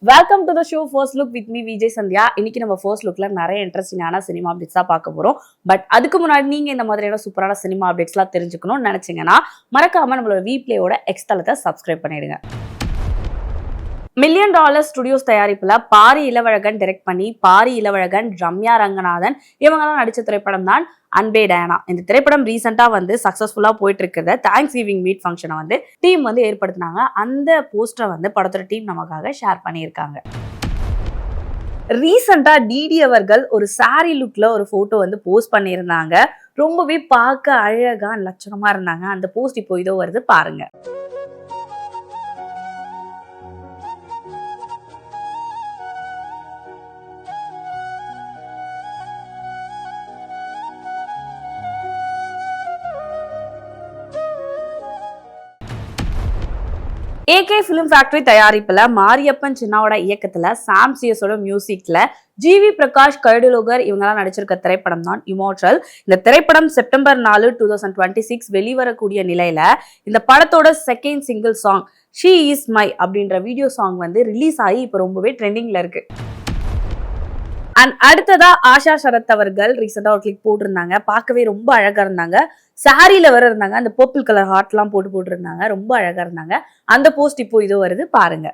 Welcome to the show first look with me Vijay Sandhya. இன்னைக்கு நம்ம first லுக்ல நிறைய இன்ட்ரெஸ்டிங்கான சினிமா அப்டேட்ஸ் தான் பார்க்க போறோம். பட் அதுக்கு முன்னாடி நீங்க இந்த மாதிரியான சூப்பரான சினிமா அப்டேட்ஸ்லாம் தெரிஞ்சுக்கணும்னு நினைச்சீங்கன்னா மறக்காம நம்மளோட விப்ளேயோட எக்ஸ் தளத்தை சப்ஸ்கிரைப் பண்ணிடுங்க. $1 மில்லியன் ஸ்டுடியோஸ் தயாரிப்புல பாரி இளவழகன் டைரக்ட் பண்ணி பாரி இளவழகன், ரம்யா ரங்கநாதன் இவங்கெல்லாம் நடிச்ச திரைப்படம் தான் அன்பே டயானா. இந்த திரைப்படம் ரீசெண்டா சக்சஸ்ஃபுல்லா போயிட்டு இருக்கிறத தேங்க்ஸ் கிவிங் மீட் ஃபங்க்ஷனை டீம் ஏற்படுத்தினாங்க. அந்த போஸ்டரை படத்தோட டீம் நமக்காக ஷேர் பண்ணியிருக்காங்க. ரீசெண்டா டிடி அவர்கள் ஒரு சாரி லுக்ல ஒரு போட்டோ போஸ்ட் பண்ணியிருந்தாங்க. ரொம்பவே பார்க்க அழகா லட்சணமா இருந்தாங்க. அந்த போஸ்ட் இப்போ இதோ வருது பாருங்க. ஏகே ஃபிலிம் ஃபேக்டரி தயாரிப்புல மாரியப்பன் சின்னாவோட இயக்கத்துல சாம் சிஎஸோட மியூசிக்ல ஜிவி பிரகாஷ், கருடுலோகர் இவங்கெல்லாம் நடிச்சிருக்க திரைப்படம் தான் இமோர்டல். இந்த திரைப்படம் செப்டம்பர் 4, 2026 வெளிவரக்கூடிய நிலையில இந்த படத்தோட second single song she is my அப்படின்ற வீடியோ சாங் ரிலீஸ் ஆகி இப்போ ரொம்பவே ட்ரெண்டிங்ல இருக்கு. அண்ட் அடுத்ததா ஆஷா சரத் அவர்கள் ரீசெண்டா ஒரு கிளிக் போட்டிருந்தாங்க. பார்க்கவே ரொம்ப அழகா இருந்தாங்க. சாரியில வேற இருந்தாங்க. அந்த பர்பிள் கலர் ஹார்ட் எல்லாம் போட்டிருந்தாங்க. ரொம்ப அழகா இருந்தாங்க. அந்த போஸ்ட் இப்போ இதோ வருது பாருங்க.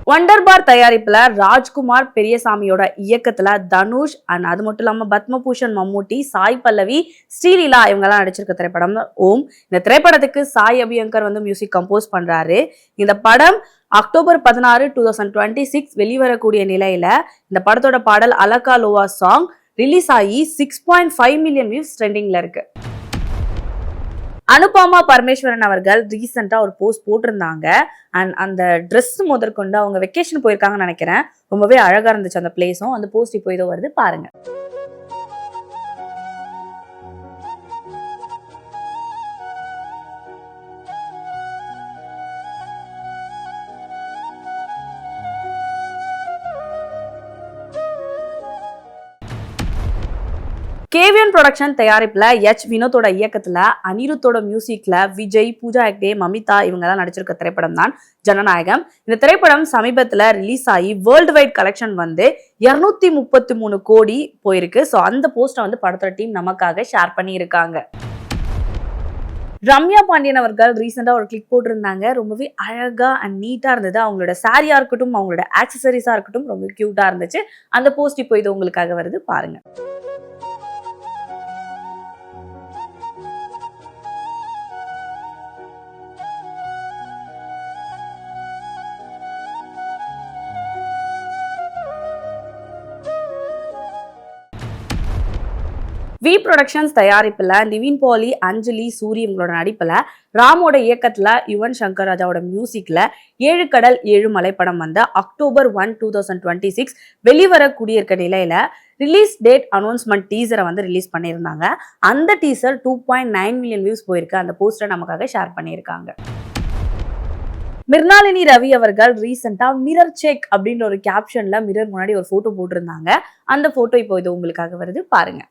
வண்டர் பார் தயாரிப்புல ராஜ்குமார் பெரியசாமியோட இயக்கத்துல தனுஷ் அண்ட் அது மட்டும் இல்லாம பத்மபூஷன் மம்மூட்டி, சாய் பல்லவி, ஸ்ரீலீலா இவங்கெல்லாம் நடிச்சிருக்க திரைப்படம் ஓம். இந்த திரைப்படத்துக்கு சாய் அபியங்கர் மியூசிக் கம்போஸ் பண்றாரு. இந்த படம் அக்டோபர் 16, 2026 வெளிவரக்கூடிய நிலையில இந்த படத்தோட பாடல் அலகா லோவா சாங் ரிலீஸ் ஆகி 6.5 மில்லியன் வியூஸ் ட்ரெண்டிங்ல இருக்கு. அனுபமா பரமேஸ்வரன் அவர்கள் ரீசெண்டா ஒரு போஸ்ட் போட்டிருந்தாங்க. அண்ட் அந்த ட்ரெஸ் முதற்கொண்டு அவங்க வெக்கேஷன் போயிருக்காங்கன்னு நினைக்கிறேன். ரொம்பவே அழகா இருந்துச்சு அந்த பிளேஸும். அந்த போஸ்ட் இப்போ இதோ வருது பாருங்க. கேவியன் ப்ரொடக்ஷன் தயாரிப்புல வினோத்தோட இயக்கத்துல அனிருத்தோட மியூசிக்ல விஜய், பூஜா ஹெக்டே, மமிதா இவங்கெல்லாம் நடிச்சிருக்க திரைப்படம் தான் ஜனநாயகம். இந்த திரைப்படம் சமீபத்துல ரிலீஸ் ஆகி வேர்ல்டு வைட் கலெக்ஷன் 233 கோடி போயிருக்கு. ஸோ அந்த போஸ்டை படத்தோட டீம் நமக்காக ஷேர் பண்ணியிருக்காங்க. ரம்யா பாண்டியன் அவர்கள் ரீசெண்டா ஒரு கிளிக் போட்டிருந்தாங்க. ரொம்பவே அழகா அண்ட் நீட்டா இருந்தது. அவங்களோட சாரியா இருக்கட்டும், அவங்களோட ஆக்சசரிஸா இருக்கட்டும் ரொம்ப கியூட்டா இருந்துச்சு. அந்த போஸ்ட் இப்போ இது உங்களுக்காக வருது பாருங்க. வி ப்ரொடக்ஷன்ஸ் தயாரிப்புல நிவின் பாலி, அஞ்சலி, சூரி இவங்களோட நடிப்புல ராமோட இயக்கத்துல யுவன் சங்கர் ராஜாவோட மியூசிக்ல 7 கடல் 7 மலை படம் அக்டோபர் 1, 2026 வெளிவரக்கூடிய இருக்க நிலையில ரிலீஸ் டேட் அனௌன்ஸ்மெண்ட் டீசரை ரிலீஸ் பண்ணியிருந்தாங்க. அந்த டீசர் 2.9 மில்லியன் வியூஸ் போயிருக்கு. அந்த போஸ்டரை நமக்காக ஷேர் பண்ணியிருக்காங்க. மிர்னாலினி ரவி அவர்கள் ரீசெண்டா மிரர் செக் அப்படின்ற ஒரு கேப்ஷன்ல மிரர் முன்னாடி ஒரு போட்டோ போட்டிருந்தாங்க. அந்த போட்டோ இப்போ இது உங்களுக்காக வருது பாருங்க.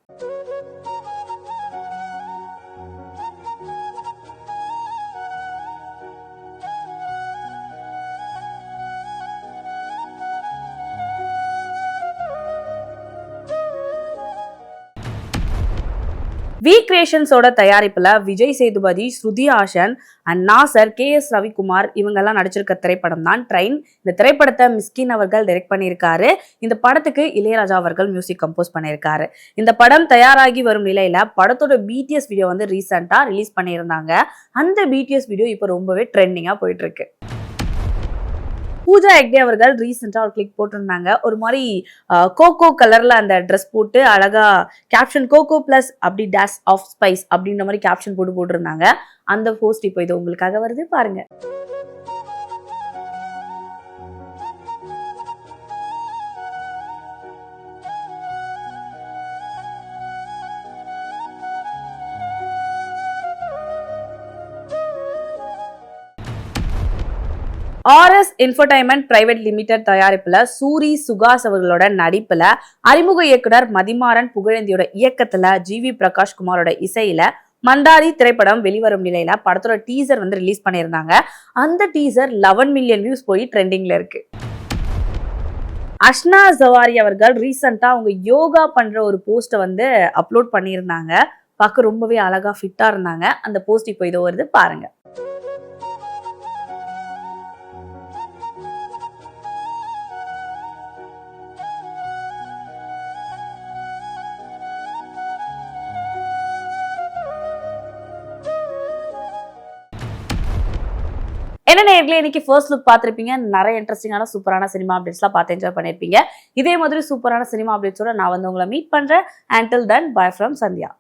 வி கிரியேஷன்ஸோட தயாரிப்புல விஜய் சேதுபதி, ஸ்ருதி ஹாசன் அண்ட் நாசர், KS ரவிக்குமார் இவங்கெல்லாம் நடிச்சிருக்க திரைப்படம் தான் ட்ரெயின். இந்த திரைப்படத்தை மிஸ்கின் அவர்கள் டைரக்ட் பண்ணியிருக்காரு. இந்த படத்துக்கு இளையராஜா அவர்கள் மியூசிக் கம்போஸ் பண்ணியிருக்காரு. இந்த படம் தயாராகி வரும் நிலையில படத்தோட BTS வீடியோ ரீசெண்டா ரிலீஸ் பண்ணியிருந்தாங்க. அந்த BTS வீடியோ இப்போ ரொம்பவே ட்ரெண்டிங்கா போயிட்டு இருக்கு. பூஜா ஹெக்டே அவர்கள் ரீசெண்டா ஒரு கிளிக் போட்டிருந்தாங்க. ஒரு மாதிரி கோகோ கலர்ல அந்த ட்ரெஸ் போட்டு அழகா கேப்ஷன் கோகோ பிளஸ் அப்படி டேஷ் ஆஃப் ஸ்பைஸ் அப்படின்ற மாதிரி கேப்ஷன் போட்டிருந்தாங்க. அந்த போஸ்ட் இப்போ இது உங்களுக்காக வருது பாருங்க. ஆர்எஸ் இன்ஃபோடைன்மெண்ட் பிரைவேட் லிமிடெட் தயாரிப்புல சூரி சுகாஸ் அவர்களோட நடிப்புல அறிமுக இயக்குனர் மதிமாறன் புகழேந்தியோட இயக்கத்துல ஜிவி பிரகாஷ் குமாரோட இசையில மண்டாரி திரைப்படம் வெளிவரும் நிலையில படத்தோட டீசர் வந்து ரிலீஸ் பண்ணியிருந்தாங்க. அந்த டீசர் 11 மில்லியன் வியூஸ் போய் ட்ரெண்டிங்ல இருக்கு. அஷ்னா ஜவாரி அவர்கள் ரீசெண்டா அவங்க யோகா பண்ற ஒரு போஸ்ட வந்து அப்லோட் பண்ணியிருந்தாங்க. பார்க்க ரொம்பவே அழகா ஃபிட்டா இருந்தாங்க. அந்த போஸ்ட் இப்போ இதோ வருது பாருங்க. என்ன நேயர்களே, இன்னைக்கு ஃபர்ஸ்ட் லுக் பார்த்திருப்பீங்க. நிறைய இன்ட்ரெஸ்டிங்கான சூப்பரான சினிமா அப்டேட்ஸ்லாம் பார்த்து என்ஜாய் பண்ணிருப்பீங்க. இதே மாதிரி சூப்பரான சினிமா அப்டேட்ஸோட நான் வந்து உங்களை மீட் பண்றேன். Until then, bye from Sandhya.